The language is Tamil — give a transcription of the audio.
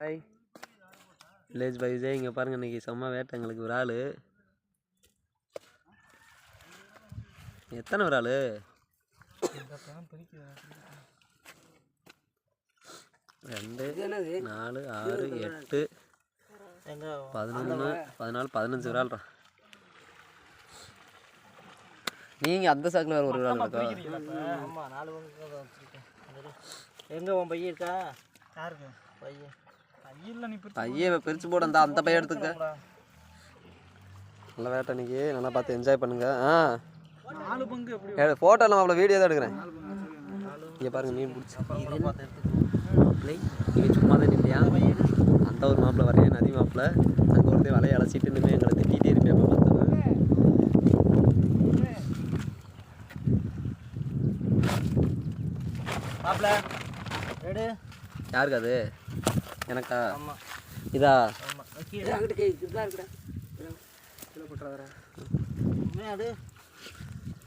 ஹாய் வில்லேஜ் பாய்ஸே, இங்கே பாருங்கள், இன்றைக்கி செம்ம வேட்டை. எங்களுக்கு ஒரு ஆள். எத்தனை ஒரு ஆள்? 2 4 6 8 11 14 15 ஒரு ஆள்ரா. நீங்கள் அந்த சாக்கில் வேறு ஒரு ஆள் இருக்கா? எங்கே உன் பையன் இருக்கா? யாருக்கு பையன்? பையை பிரித்து போட அந்த பையன் எடுத்துக்க. நல்லா வேட்டை இன்னைக்கு, நல்லா பார்த்து என்ஜாய் பண்ணுங்க. ஃபோட்டோ எல்லாம் அவ்வளோ வீடியோ தான் எடுக்கிறேன். இங்கே பாருங்கள், மீன் பிடிச்சி மாப்பிள்ளை நீங்கள் சும்மா தான் நின்றியா? அந்த ஒரு மாப்பிள்ளை வரையன், நதி மாப்பிள்ளை. அங்கே ஒருத்தர் வலையை அலசிட்டு இனிமேல் எங்களை திட்டிகிட்டே இருப்பேன். அப்போ பார்த்தேன் மாப்பிள்ளை ரெடு. யாருக்கு அது? எனக்கா? இதா கீழே போட்டுறா.